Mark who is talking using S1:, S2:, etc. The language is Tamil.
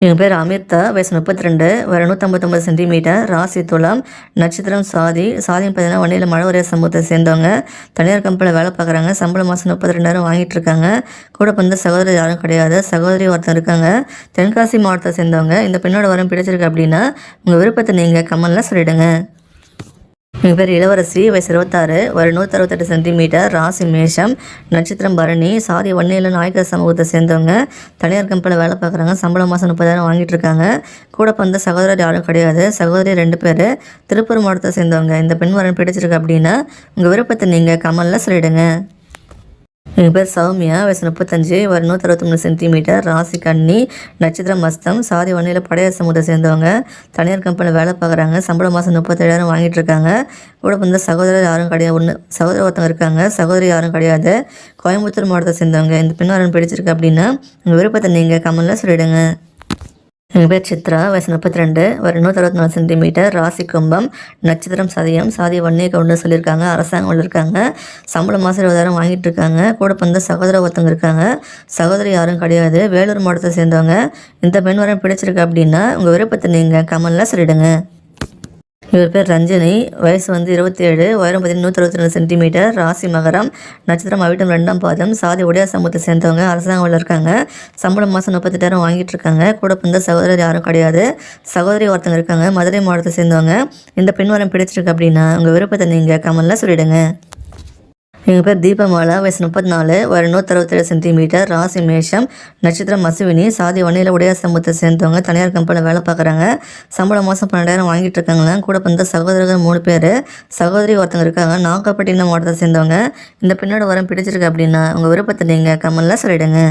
S1: என் பேர் அமிர்தா, வயசு 32, வர 159 சென்டிமீட்டர், ராசி துலாம், நட்சத்திரம் சாதி. சாதின்னு பார்த்தீங்கன்னா வண்டியில் மழவரைய சமூகத்தை சேர்ந்தவங்க. தனியார் கம்பெனியில் வேலை பார்க்குறாங்க. சம்பளம் மாதம் 32,000 வாங்கிட்டு இருக்காங்க. கூட பிறந்த சகோதரி யாரும் கிடையாது. சகோதரி ஒருத்தர் இருக்காங்க. தென்காசி மாவட்டத்தை சேர்ந்தவங்க. இந்த பெண்ணோட வரம் பிடிச்சிருக்கு அப்படின்னா உங்கள் விருப்பத்தை நீங்கள் கமெண்ட்ல சொல்லிடுங்க. எங்கள் பேர் இளவரசி, வயசு 26, வர 168 சென்டிமீட்டர், ராசி மேஷம், நட்சத்திரம் பரணி. சாதி வன்னியில் நாயக்கர் சமூகத்தை சேர்ந்தவங்க. தனியார் கம்பெனியில் வேலை பார்க்குறாங்க. சம்பளம் மாதம் 30,000 வாங்கிட்டு இருக்காங்க. கூட பிறந்த சகோதரர் யாரும் கிடையாது. சகோதரி 2 பேர், திருப்பூர் மாவட்டத்தை சேர்ந்தவங்க. இந்த பெண் வரன் பிடிச்சிருக்கு அப்படின்னா உங்கள் விருப்பத்தை நீங்கள் கமெண்ட்ல சொல்லிடுங்க. எங்கள் பேர் சௌமியா, வயசு 35, வர 163 சென்டிமீட்டர், ராசி கன்னி, நட்சத்திரம் மஸ்தம். சாதி வன்னியில் படையார் சமூகத்தை சேர்ந்தவங்க. தனியார் கம்பெனியில் வேலை பார்க்குறாங்க. சம்பளம் மாதம் 37,000 வாங்கிட்டு இருக்காங்க. கூட பிறந்த சகோதரர் யாரும் கிடையாது. சகோதரர் ஒருத்தவங்க இருக்காங்க. சகோதரி யாரும் கிடையாது. கோயம்புத்தூர் மாவட்டத்தை சேர்ந்தவங்க. இந்த பெண் வரன் பிடிச்சிருக்கு அப்படின்னா உங்கள் விருப்பத்தை நீங்கள் கமெண்ட்ல சொல்லிடுங்க. எங்கள் பேர் சித்ரா, வயசு 32, வர 164 சென்டிமீட்டர், ராசி கும்பம், நட்சத்திரம் சதயம். சாதி வன்னியை கொண்டு சொல்லியிருக்காங்க. அரசாங்கம் இருக்காங்க. சம்பளம் மாதம் 20,000 வாங்கிட்டு இருக்காங்க. கூட பிறந்த சகோதர ஒருத்தவங்க இருக்காங்க. சகோதரி யாரும் கிடையாது. வேலூர் மாவட்டத்தை சேர்ந்தவங்க. இந்த பெண் வரன் பிடிச்சிருக்கு அப்படின்னா உங்கள் விருப்பத்தை நீங்கள் கமெண்ட்ல சொல்லிடுங்க. இவர் பேர் ரஞ்சனி, வயசு 27, உயரம் 162 சென்டிமீட்டர், ராசி மகரம், நட்சத்திரம் அவிட்டம் 2ஆம் பாதம். சாதி உடையார் சமூகத்தை சேர்ந்தவங்க. அரசாங்கம் இருக்காங்க. சம்பளம் மாதம் 38,000 வாங்கிட்டு இருக்காங்க. கூட பிறந்த சகோதரர் யாரும் கிடையாது. சகோதரி ஒருத்தவங்க இருக்காங்க. மதுரை மாவட்டத்தை சேர்ந்தவங்க. இந்த பெண் வரம் பிடிச்சிருக்கு அப்படின்னா உங்கள் விருப்பத்தை நீங்கள் கமெண்ட்ல சொல்லிடுங்க. எங்கள் பேர் தீபமாலா, வயசு 34, வர 167 சென்டிமீட்டர், ராசி மேஷம், நட்சத்திரம் அசுவினி. சாதி வன்னியில் உடையார் சமூகத்தை சேர்ந்தவங்க. தனியார் கம்பெனியில் வேலை பார்க்குறாங்க. சம்பளம் மாதம் 12,000 வாங்கிட்டு இருக்காங்களா. கூட பிறந்த சகோதரர்கள் 3 பேர், சகோதரி ஒருத்தவங்க இருக்காங்க. நாகப்பட்டினம் மாவட்டத்தை சேர்ந்தவங்க. இந்த பெண்ணோட வரம் பிடிச்சிருக்கு அப்படின்னா உங்கள் விருப்பத்தை நீங்கள் கமெண்ட்ல சொல்லிடுங்க.